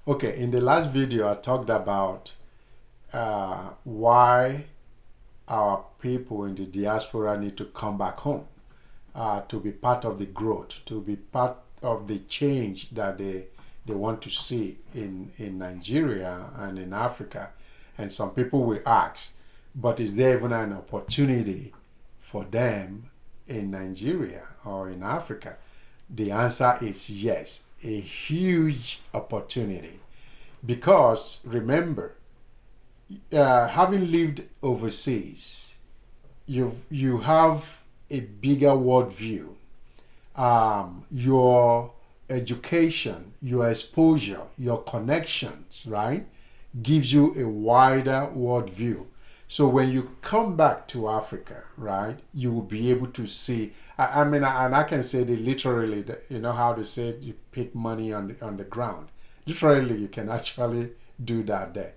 Okay, in the last video, I talked about why our people in the diaspora need to come back home to be part of the growth, to be part of the change that they want to see in Nigeria and in Africa. And some people will ask, but is there even an opportunity for them in Nigeria or in Africa? The answer is yes, a huge opportunity. Because remember, having lived overseas, you have a bigger worldview. Your education, your exposure, your connections, right, gives you a wider worldview. So when you come back to Africa, right, you will be able to see. I mean, and I can say that literally, you know how to say it, you pick money on the ground. Literally, you can actually do that there.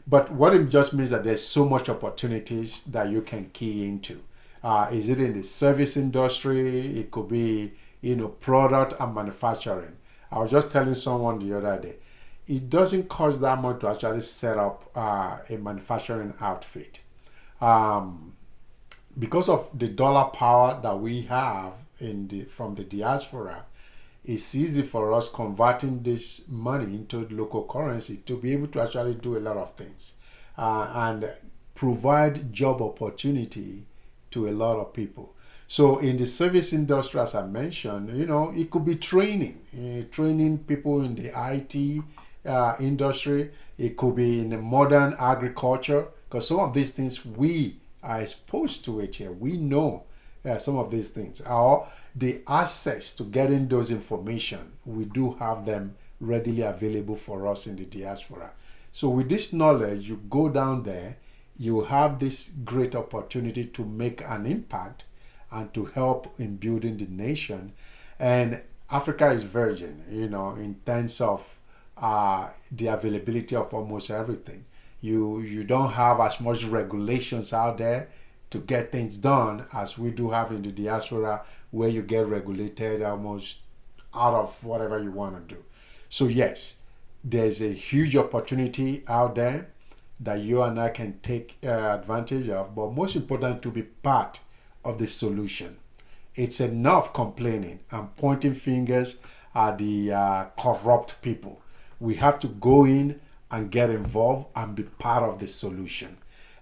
But what it just means that there's so much opportunities that you can key into. Is it in the service industry? It could be, product and manufacturing. I was just telling someone the other day, it doesn't cost that much to actually set up a manufacturing outfit. Because of the dollar power that we have from the diaspora, it's easy for us converting this money into local currency to be able to actually do a lot of things and provide job opportunity to a lot of people. So in the service industry, as I mentioned, it could be training people in the IT industry. It could be in the modern agriculture, because some of these things we are exposed to it here. We know some of these things. Or the access to getting those information, we do have them readily available for us in the diaspora. So with this knowledge, you go down there, you have this great opportunity to make an impact and to help in building the nation. And Africa is virgin, in terms of the availability of almost everything. You don't have as much regulations out there to get things done as we do have in the diaspora, where you get regulated almost out of whatever you want to do. So yes, there's a huge opportunity out there that you and I can take advantage of, but most important, to be part of the solution. It's enough complaining and pointing fingers at the corrupt people. We have to go in and get involved and be part of the solution.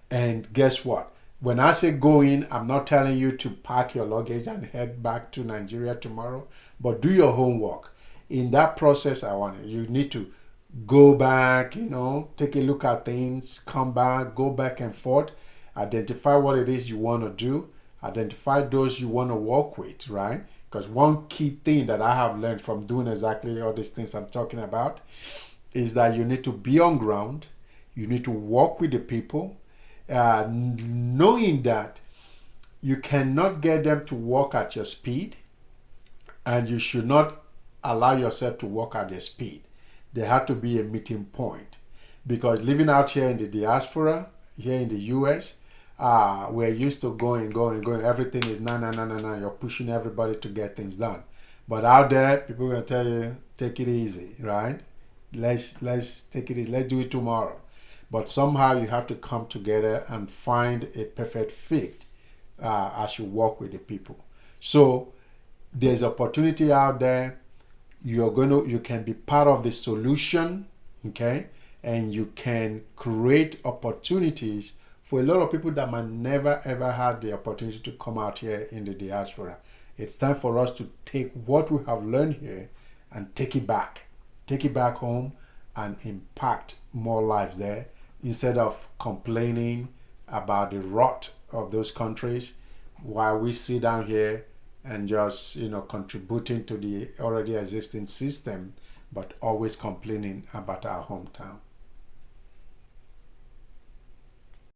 And guess what? When I say go in, I'm not telling you to pack your luggage and head back to Nigeria tomorrow, but do your homework. In that process, you need to go back, take a look at things, come back, go back and forth, identify what it is you want to do, identify those you want to work with, right? Because one key thing that I have learned from doing exactly all these things I'm talking about is that you need to be on ground, you need to work with the people, knowing that you cannot get them to walk at your speed, and you should not allow yourself to walk at their speed. There had to be a meeting point, because living out here in the diaspora, here in the US, we're used to going. Everything is na. You're pushing everybody to get things done. But out there, people are gonna tell you, take it easy, right? Let's take it easy. Let's do it tomorrow. But somehow you have to come together and find a perfect fit as you work with the people. So there's opportunity out there. You can be part of the solution, okay? And you can create opportunities for a lot of people that might never ever had the opportunity to come out here in the diaspora. It's time for us to take what we have learned here and take it back home and impact more lives there, instead of complaining about the rot of those countries while we sit down here and just contributing to the already existing system, but always complaining about our hometown.